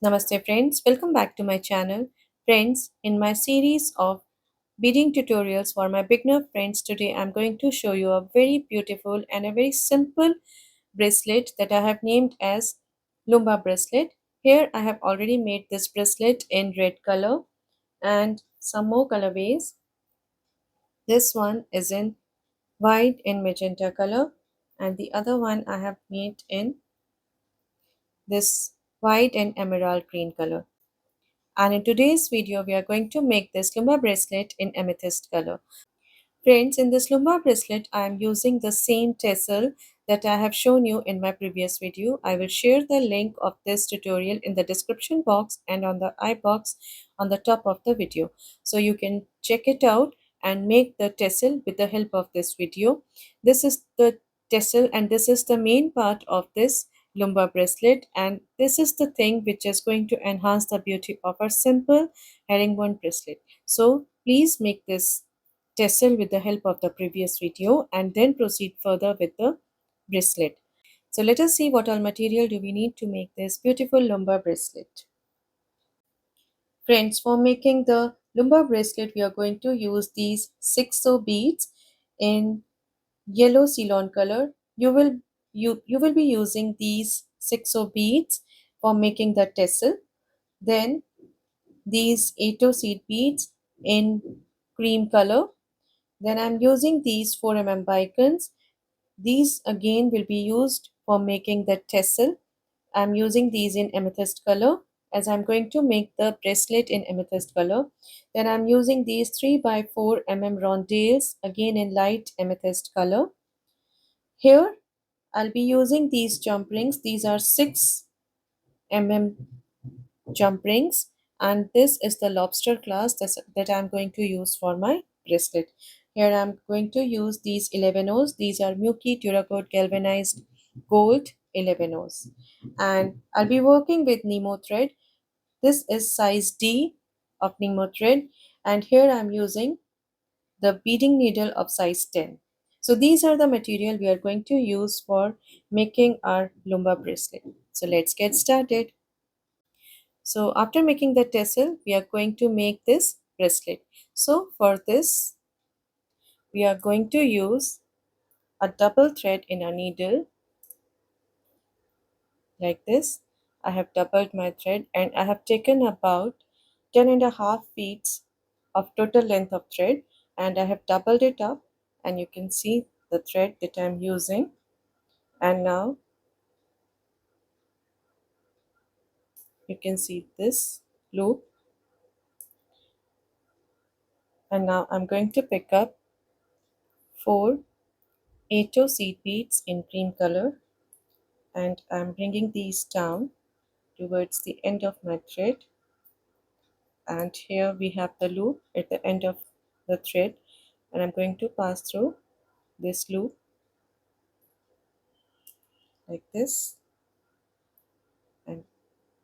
Namaste friends, welcome back to my channel. Friends, in my series of beading tutorials for my beginner friends, today I'm going to show you a very beautiful and a very simple bracelet that I have named as Lumba bracelet. Here I have already made this bracelet in red color and some more colorways. This one is in white and magenta color and the other one I have made in this white and emerald green color. And in today's video, we are going to make this Lumba bracelet in amethyst color. Friends, in this Lumba bracelet, I am using the same tassel that I have shown you in my previous video. I will share the link of this tutorial in the description box and on the I box on the top of the video. So you can check it out and make the tassel with the help of this video. This is the tassel and this is the main part of this Lumba bracelet, and this is the thing which is going to enhance the beauty of our simple herringbone bracelet. So please make this tassel with the help of the previous video and then proceed further with the bracelet. So let us see what all material do we need to make this beautiful Lumba bracelet. Friends, for making the Lumba bracelet, we are going to use these 6 beads in yellow Ceylon color. You will be using these 6 beads for making the tassel. Then these 8 seed beads in cream color. Then I'm using these 4 beacons. These again will be used for making the tassel. I'm using these in amethyst color as I'm going to make the bracelet in amethyst color. Then I'm using these 3 by 4 rondells again in light amethyst color. Here I'll be using these jump rings. These are 6 jump rings, and this is the lobster class that I'm going to use for my bracelet. Here I'm going to use these 11 O's. These are Muki Duracoat galvanized gold 11 O's, and I'll be working with Nemo thread. This is size D of Nemo thread, and here I'm using the beading needle of size 10. So these are the material we are going to use for making our Lumba bracelet. So let's get started. So after making the tassel, we are going to make this bracelet. So for this, we are going to use a double thread in a needle like this. I have doubled my thread and I have taken about 10.5 feet of total length of thread, and I have doubled it up, and you can see the thread that I'm using. And now you can see this loop, and now I'm going to pick up 4 8 seed beads in cream color, and I'm bringing these down towards the end of my thread, and here we have the loop at the end of the thread, and I'm going to pass through this loop like this and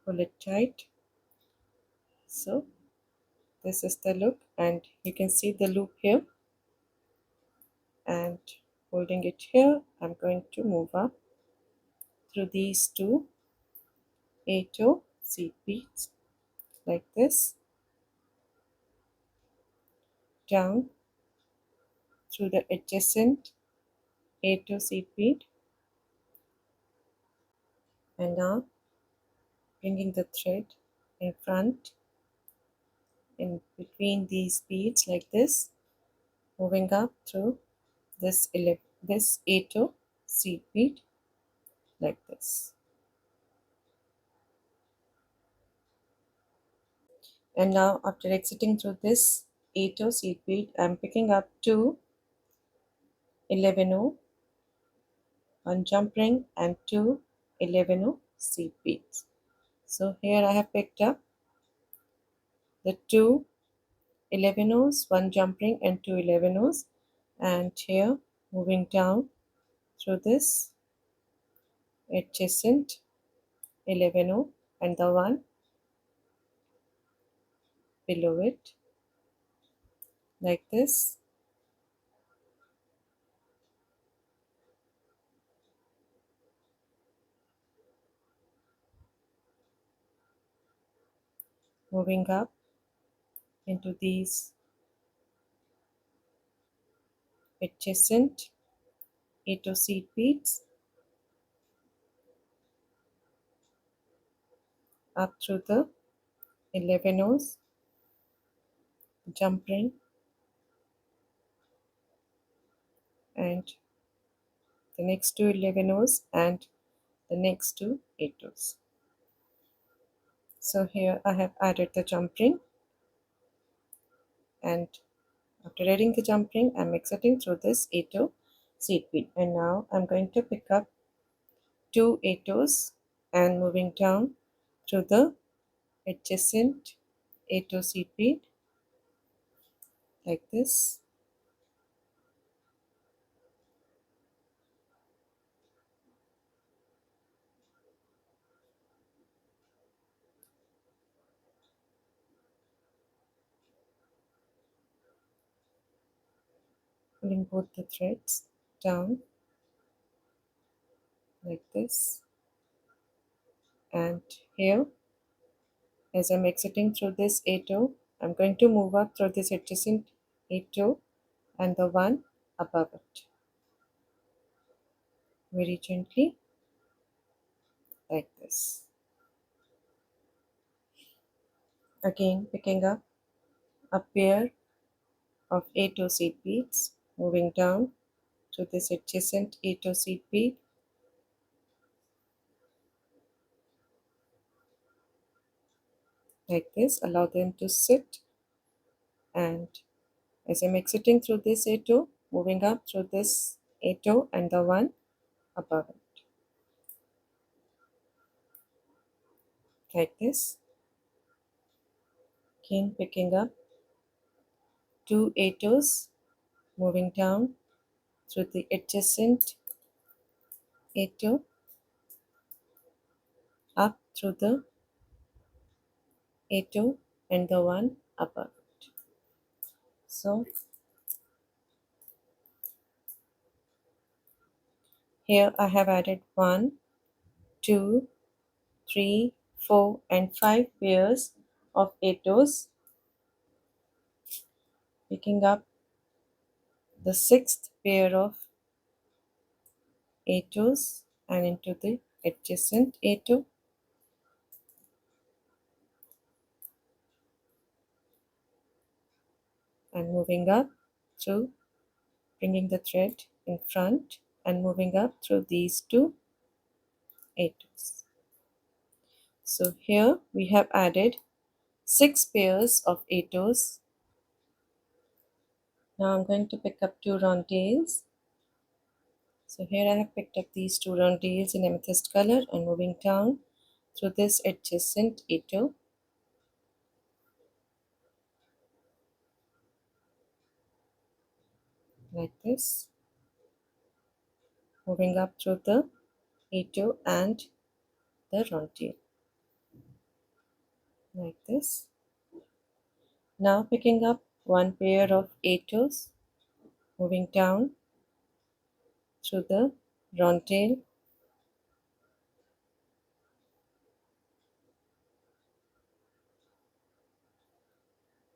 pull it tight. So this is the loop, and you can see the loop here, and holding it here, I'm going to move up through these 2 8 seed beads like this, down through the adjacent 8 seed bead, and now bringing the thread in front in between these beads like this, moving up through this 8 seed bead like this. And now after exiting through this 8 seed bead, I'm picking up 2 11 one jump ring and 2 11 seed beads. So here I have picked up the 2 11 one jump ring and 2 11 and here moving down through this adjacent 11 and the one below it like this, moving up into these adjacent 8 seed beads, up through the 11 O's, jump ring, and the next two 11 O's and the next two 8 O's. So here I have added the jump ring, and after adding the jump ring, I'm exiting through this 8 seed bead, and now I'm going to pick up two 8 and moving down through the adjacent 8 seed bead like this, pulling both the threads down like this, and here as I'm exiting through this 8 I'm going to move up through this adjacent 8 and the one above it very gently like this. Again picking up a pair of 8 seed beads, moving down to this adjacent 8 seed bead like this, allow them to sit, and as I'm exiting through this 8, moving up through this 8 and the one above it like this. Again picking up two 8s, moving down through the adjacent 8, up through the 8 and the one above it. So here I have added 1, 2, 3, 4 and 5 pairs of 8s, picking up the sixth pair of 8s and into the adjacent 8 and moving up through, bringing the thread in front and moving up through these two 8s. So here we have added 6 pairs of 8s. Now I'm going to pick up two rondells. So here I have picked up these two rondells in amethyst color and moving down through this adjacent 8 like this, moving up through the 8 and the rondel like this. Now picking up one pair of 8s, moving down through the rondel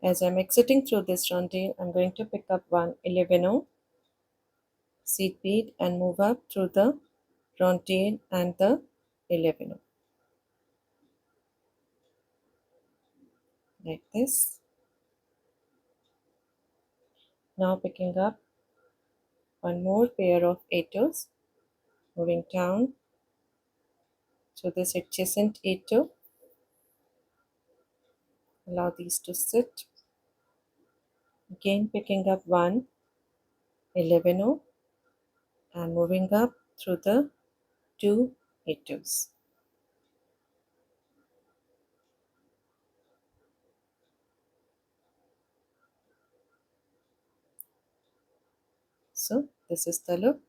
as I'm exiting through this rondel. I'm going to pick up one 11 seed bead and move up through the rondel and the 11 like this. Now picking up one more pair of 8s, moving down to this adjacent 8, allow these to sit. Again picking up one 11 and moving up through the two 8s. So this is the look,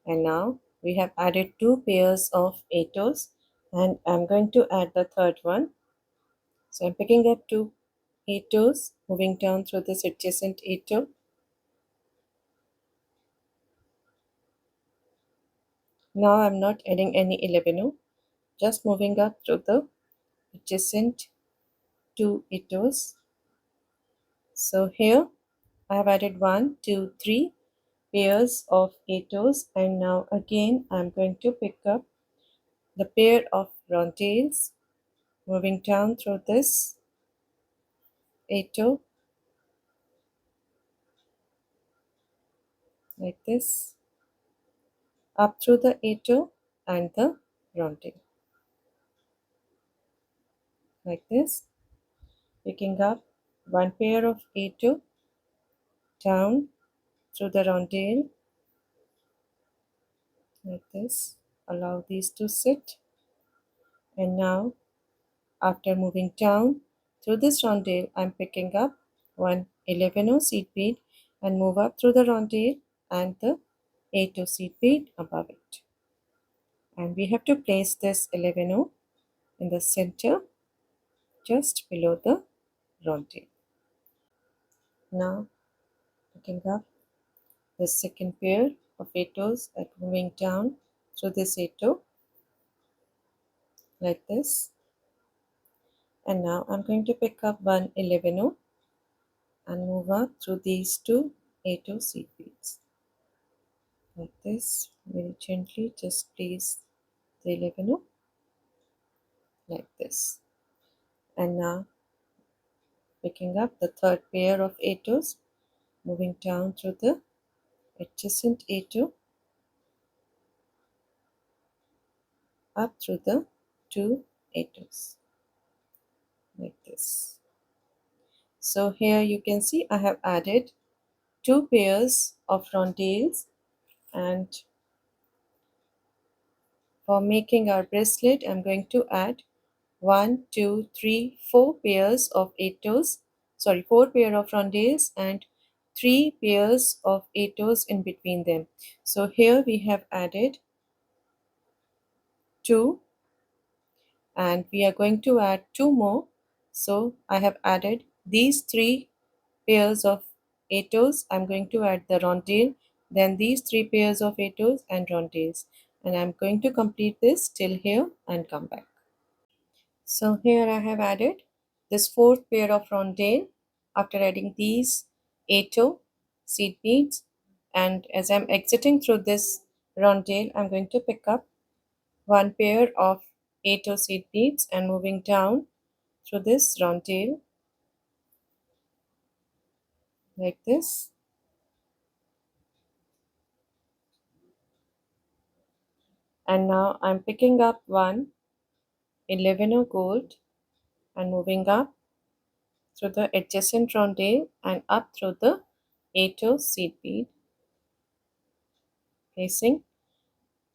and now we have added two pairs of 8s and I'm going to add the third one. So I'm picking up two 8s, moving down through this adjacent 8. Now I'm not adding any 11, just moving up through the adjacent 2 etoes. So here I have added 1, 2, 3 pairs of etoes, and now again I'm going to pick up the pair of rondells, moving down through this etau like this, up through the etau and the rondel like this, picking up one pair of etau down through the rondel like this. Allow these to sit, and now after moving down through this rondel, I'm picking up one 11 seed bead and move up through the rondel and the 8 seed bead above it. And we have to place this 11 in the center just below the rondel. Now picking up the second pair of 8 and moving down through this 8 like this. And now I'm going to pick up one 11 and move up through these two 8 seed beads like this. Very gently just place the 11 like this. And now picking up the third pair of 8, moving down through the adjacent 8 up through the two 8 like this. So here you can see I have added two pairs of rondells, and for making our bracelet I'm going to add 1, 2, 3, 4 pairs of 8, sorry, 4 pair of rondells and 3 pairs of 8 in between them. So here we have added 2, and we are going to add 2 more. So I have added these 3 pairs of 8. I'm going to add the rondelle, then these 3 pairs of 8 and rondells, and I'm going to complete this till here and come back. So here I have added this fourth pair of rondelle after adding these 8 seed beads, and as I'm exiting through this rondelle I'm going to pick up one pair of 8 seed beads and moving down through this rondelle like this. And now I'm picking up one 11 gold and moving up through the adjacent rondelle and up through the 8 seed bead, placing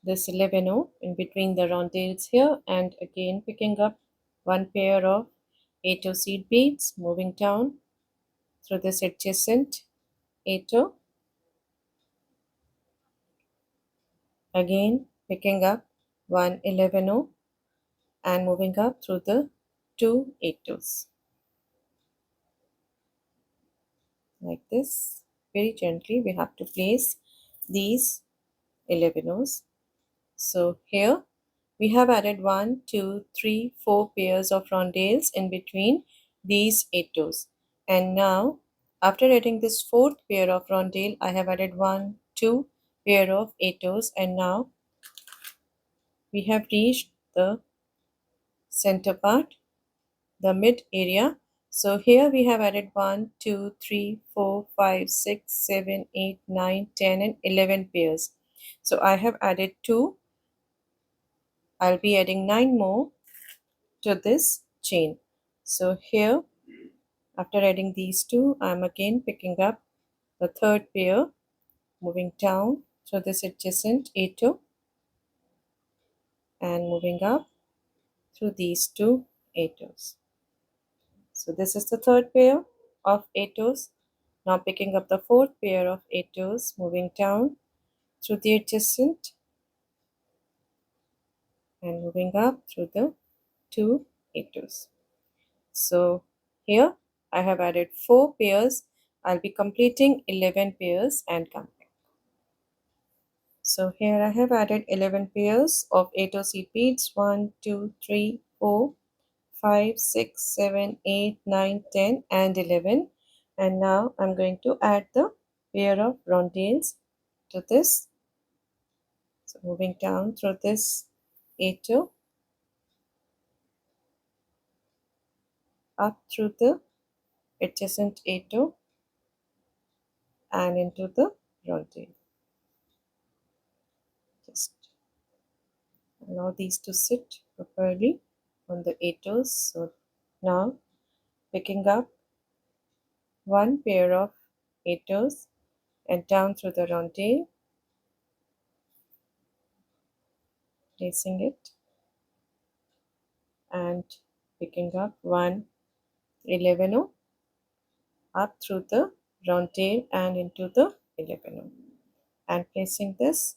this 11 in between the rondelles here, and again picking up one pair of 8 seed beads, moving down through this adjacent 8, again picking up one 11 and moving up through the two 8s like this. Very gently we have to place these 11s. So here we have added 1, 2, 3, 4 pairs of rondelles in between these 8, and now after adding this fourth pair of rondelle I have added 1, 2 pair of 8, and now we have reached the center part, the mid area. So here we have added 1, 2, 3, 4, 5, 6, 7, 8, 9, 10 and 11 pairs. So I have added 2. I'll be adding 9 more to this chain. So here after adding these 2, I'm again picking up the third pair, moving down through this adjacent 8 and moving up through these two 8s. So this is the third pair of 8s. Now picking up the fourth pair of 8s, moving down through the adjacent and moving up through the two 8s. So here I have added 4 pairs. I'll be completing 11 pairs and come back. So here I have added 11 pairs of 8 seed beads. 1, 2, 3, 4, 5, 6, 7, 8, 9, 10, and 11. And now I'm going to add the pair of rondells to this. So moving down through this A2, up through the adjacent A2 and into the rondelle. Just allow these to sit properly on the A2s. So now picking up one pair of A2s and down through the rondelle, placing it and picking up one 11 up through the rondelle and into the 11 and placing this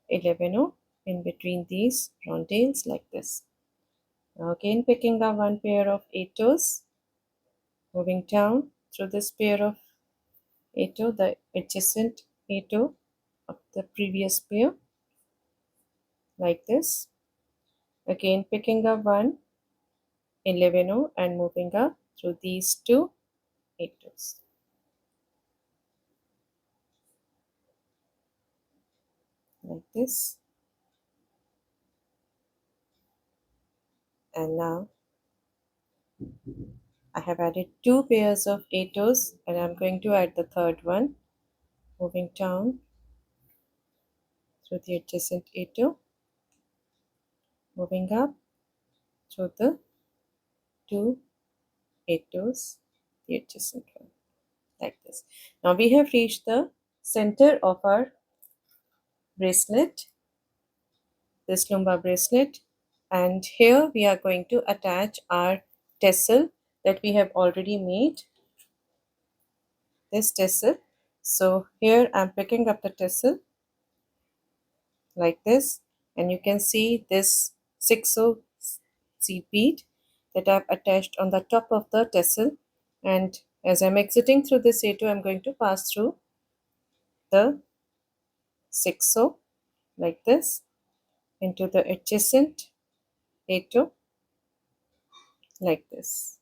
11 in between these rondells like this. Now again picking up one pair of 8 moving down through this pair of 8, the adjacent 8 of the previous pair like this. Again picking up one 11 and moving up through these two 8s like this. And now I have added two pairs of 8s and I'm going to add the third one, moving down through the adjacent 8, moving up through the two 8s, the adjacent one, like this. Now we have reached the center of our bracelet, this Lumba bracelet, and here we are going to attach our tassel that we have already made, this tassel. So here I'm picking up the tassel like this, and you can see this 6 seed bead that I've attached on the top of the tassel. And as I'm exiting through this A2, I'm going to pass through the 6 like this into the adjacent A2 like this.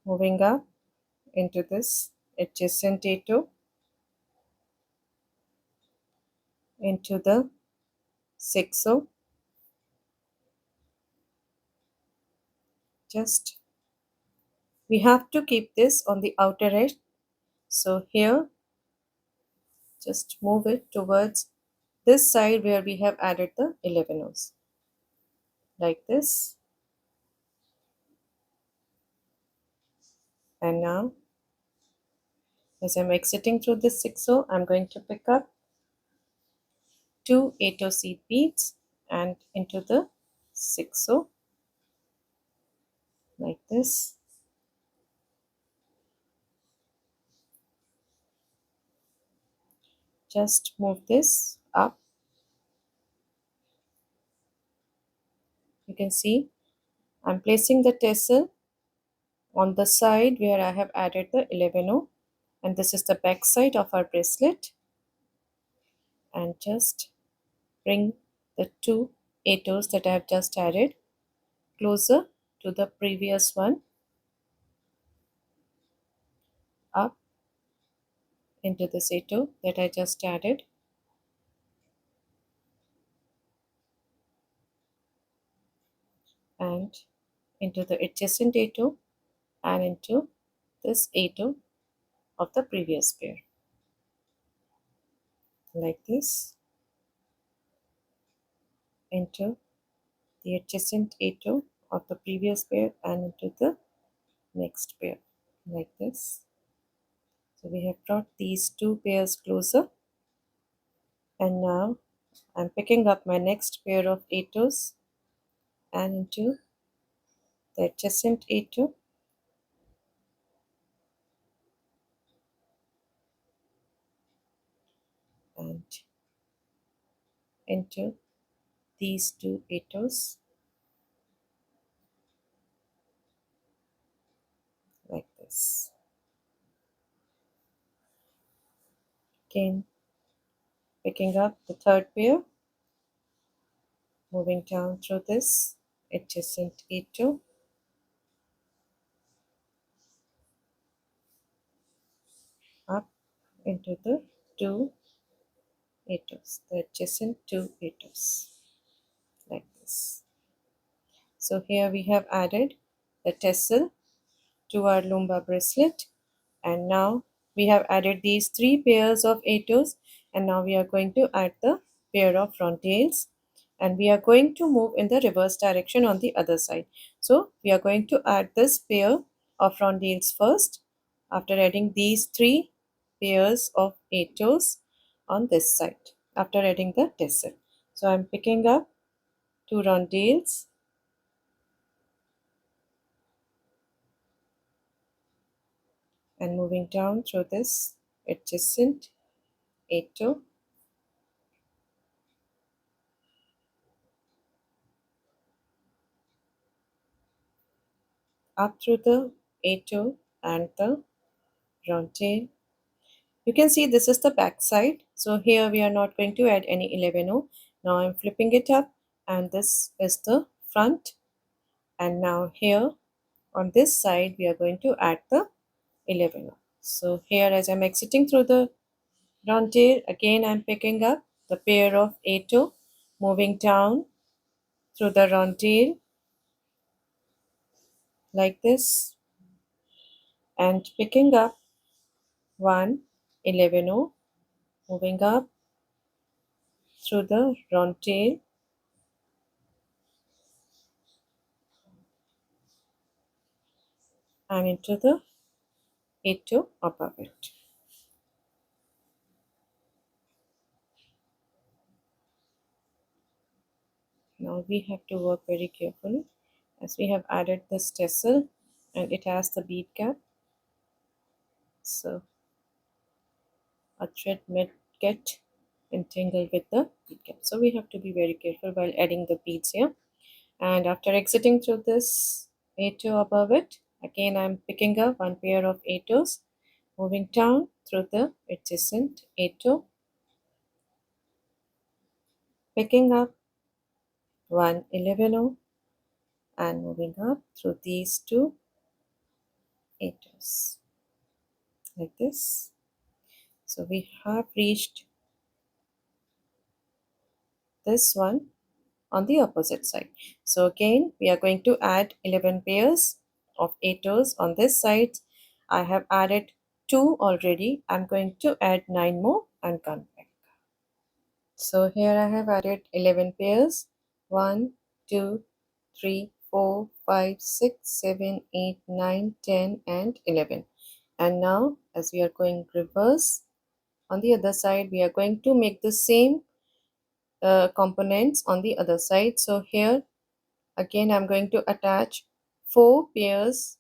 Moving up into this adjacent A2 into the 6, just we have to keep this on the outer edge. So here just move it towards this side where we have added the 11 O's like this. And now as I'm exiting through this 6, I'm going to pick up two 8 seed beads and into the 6 like this. Just move this up. You can see I'm placing the tassel on the side where I have added the 11 and this is the back side of our bracelet, and just bring the two 8 that I have just added closer to the previous one, up into this 8 that I just added, and into the adjacent 8 and into this 8 of the previous pair like this, into the adjacent 8 of the previous pair and into the next pair like this. So we have brought these two pairs closer, and now I'm picking up my next pair of 8 and into the adjacent 8 and into these two 8 like this. Again picking up the third pair moving down through this adjacent A2, up into the two A2s, the adjacent two A2s, like this. So here we have added the tassel to our Lumba bracelet, and now we have added these three pairs of A2s, and now we are going to add the pair of rondells, and we are going to move in the reverse direction on the other side. So we are going to add this pair of rondells first after adding these three pairs of A2s on this side after adding the tassel. So I'm picking up two rondells and moving down through this adjacent A2, up through the A2 and the round tail. You can see this is the back side. So here we are not going to add any 11O. Now I'm flipping it up and this is the front. And now here on this side we are going to add the 11O. So here as I'm exiting through the round tail, again I'm picking up the pair of A2, moving down through the round tail like this and picking up one 11O, moving up through the round tail and into the A2 above it. Now we have to work very carefully as we have added this tassel and it has the bead cap. So a thread may get entangled with the bead cap. So we have to be very careful while adding the beads here. And after exiting through this A2 above it, again I'm picking up one pair of A2s, moving down through the adjacent A2, picking up one 11O and moving up through these two A2s like this. So we have reached this one on the opposite side. So again we are going to add 11 pairs of 8 on this side. I have added 2 already. I'm going to add 9 more and come back. So here I have added 11 pairs. 1, 2, 3, 4, 5, 6, 7, 8, 9, 10 and 11. And now as we are going reverse, on the other side we are going to make the same components on the other side. So here again I'm going to attach 4 pairs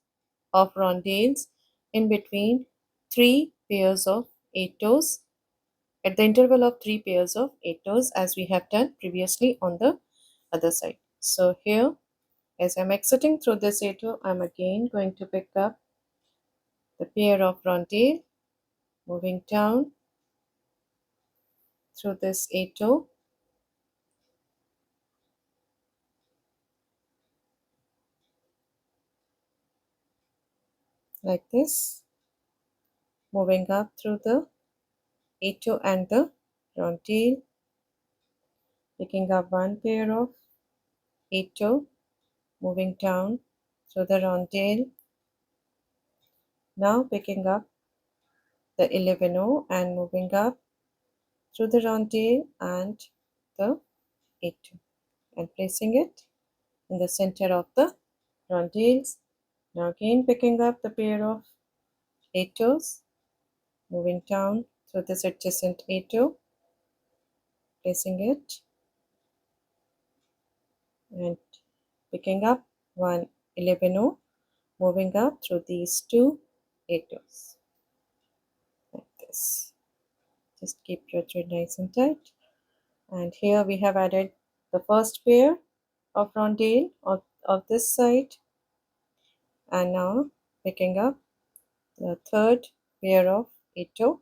of rondells in between 3 pairs of 8 toes at the interval of 3 pairs of 8 toes as we have done previously on the other side. So here as I'm exiting through this 8 toe, I'm again going to pick up the pair of rondelle, moving down through this 8 toe, like this, moving up through the 8 toe and the rondelle, picking up one pair of 8 toe, moving down through the rondelle, now picking up the 11O and moving up through the rondelle and the 8 toe and placing it in the center of the rondelles. Now again picking up the pair of 8 toes, moving down through this adjacent 8 toe, placing it and picking up one 11O, moving up through these two 8 toes like this. Just keep your thread nice and tight. And here we have added the first pair of rondelle of this side, and now picking up the third pair of 8 toe,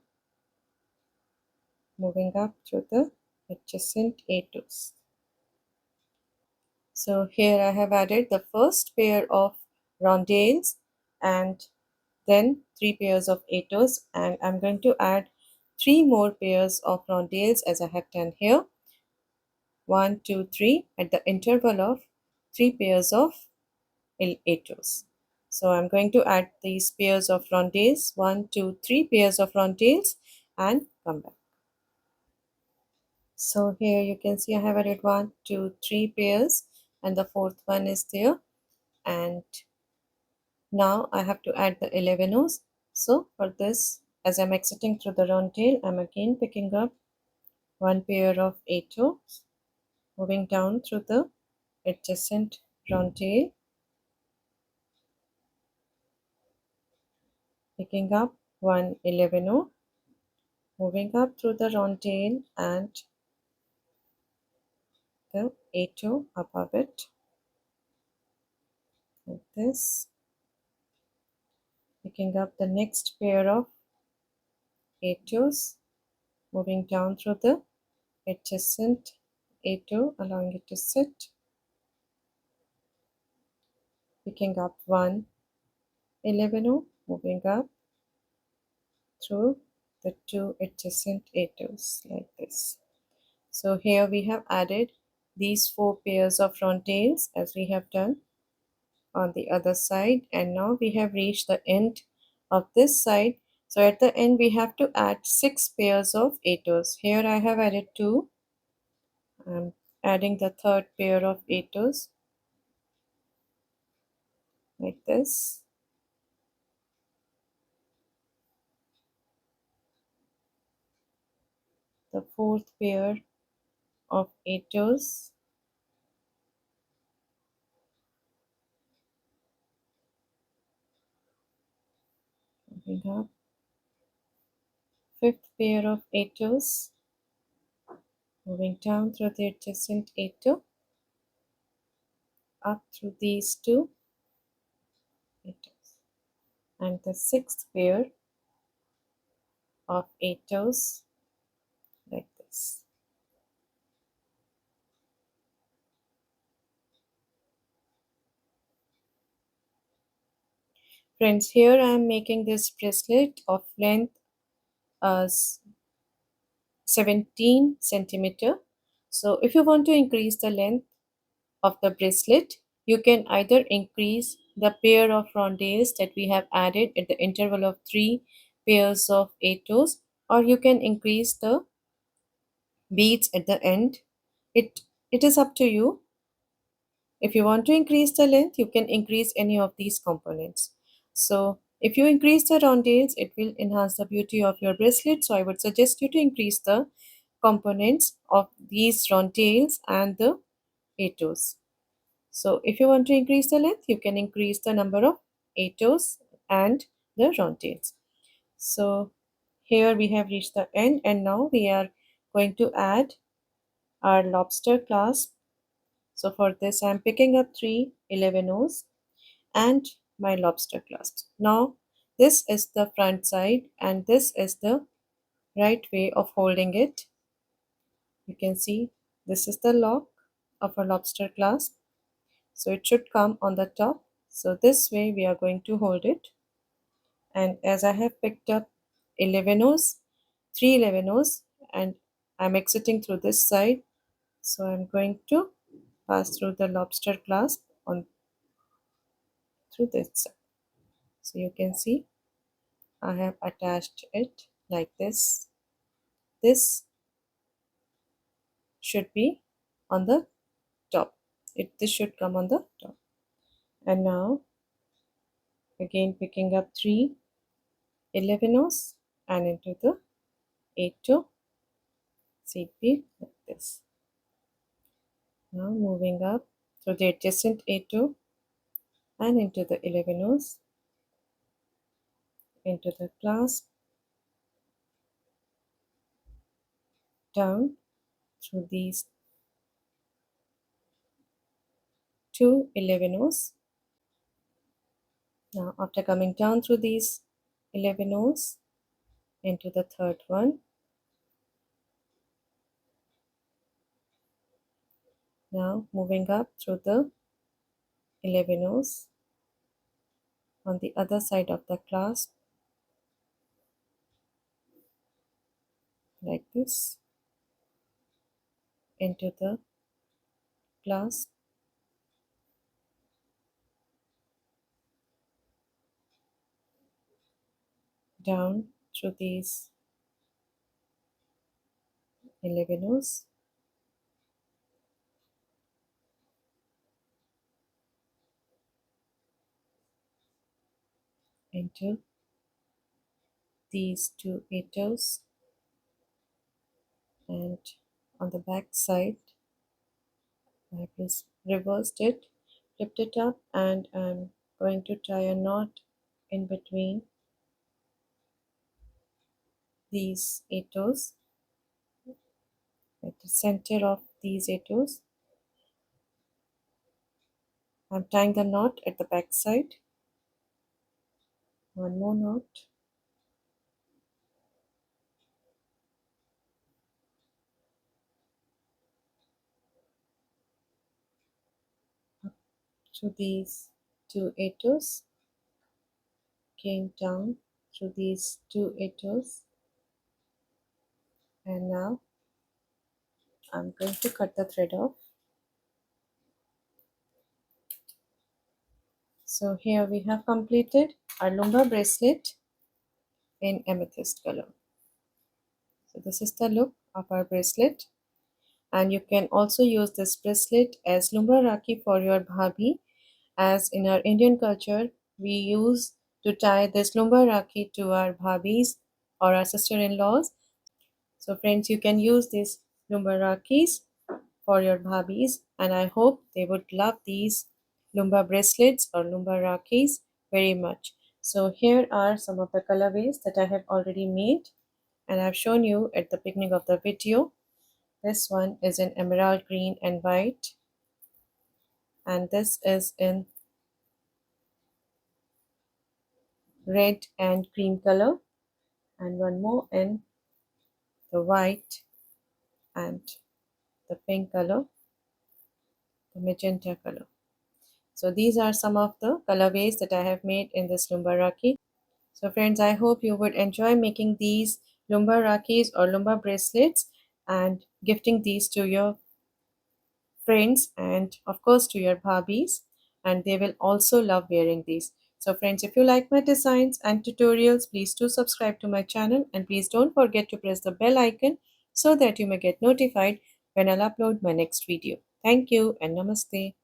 moving up through the adjacent 8 toes So here I have added the first pair of rondells and then 3 pairs of eightos, and I'm going to add 3 more pairs of rondells as I have done here. 1, 2, 3 at the interval of 3 pairs of eightos. So I'm going to add these pairs of rondells, 1, 2, 3 pairs of rondells, and come back. So here you can see I have added 1, 2, 3 pairs, and the fourth one is there. And now I have to add the 11 O's. So for this, as I'm exiting through the round tail, I'm again picking up 1 pair of 8 O's, moving down through the adjacent round tail, picking up 1 11 O, moving up through the round tail and the 8 O above it, like this, picking up the next pair of 8 O's, moving down through the adjacent 8 O, allowing it to sit, picking up 1 11 O, moving up through the 2 adjacent 8 O's, like this. So here we have added these 4 pairs of front tails as we have done on the other side, and now we have reached the end of this side. So at the end we have to add 6 pairs of 8 O's. Here I have added 2. I'm adding the third pair of 8 O's, like this. The fourth pair of 8 O's, moving up. Fifth pair of 8 O's, moving down through the adjacent 8 O, up through these 2 8 O's, and the sixth pair of 8 O's, like this. Friends, here I am making this bracelet of length as 17 centimeter. So if you want to increase the length of the bracelet, you can either increase the pair of rondelles that we have added at the interval of 3 pairs of 8 toes, or you can increase the beads at the end. It is up to you. If you want to increase the length, you can increase any of these components. So if you increase the rondelles, it will enhance the beauty of your bracelet. So I would suggest you to increase the components of these rondelles and the ATOs. So if you want to increase the length, you can increase the number of ATOs and the rondelles. So here we have reached the end, and now we are going to add our lobster clasp. So for this, I'm picking up 3 11 O's and my lobster clasp. Now, this is the front side and this is the right way of holding it. You can see this is the lock of a lobster clasp. So it should come on the top. So this way we are going to hold it. And as I have picked up 11 O's, 3 11 O's, and I'm exiting through this side. So I'm going to pass through the lobster clasp on through this side. So you can see I have attached it like this. This should be on the top. This should come on the top. And now again picking up 3 11 O's and into the 8 toe CP like this. Now moving up through the adjacent 8 toe and into the 11 O's, into the clasp, down through these 2 11 O's. Now after coming down through these 11 O's into the third one, Now moving up through the 11 O's on the other side of the clasp, like this, into the clasp, down through these 11 O's, into these two 8 O's, and on the back side I have reversed it, flipped it up, and I'm going to tie a knot in between these 8 toes at the center of these 8 toes. I'm tying the knot at the back side. One more knot, up through these two 8 toes, came down through these two 8 toes, and now I'm going to cut the thread off. So here we have completed our Lumba bracelet in amethyst color. So this is the look of our bracelet, and you can also use this bracelet as Lumba rakhi for your bhabhi, as in our Indian culture we use to tie this Lumba rakhi to our bhabis or our sister-in-laws. So friends, you can use these Lumba rakhis for your bhabis, and I hope they would love these Lumba bracelets or Lumba rakhis very much. So here are some of the colorways that I have already made and I've shown you at the beginning of the video. This one is in emerald green and white, and this is in red and cream color, and one more in the white and the pink color, the magenta color. So these are some of the colorways that I have made in this Lumba Rakhi. So friends, I hope you would enjoy making these Lumba Rakhis or Lumba bracelets and gifting these to your friends and of course to your bhabis, and they will also love wearing these. So friends, if you like my designs and tutorials, please do subscribe to my channel and please don't forget to press the bell icon so that you may get notified when I'll upload my next video. Thank you and namaste.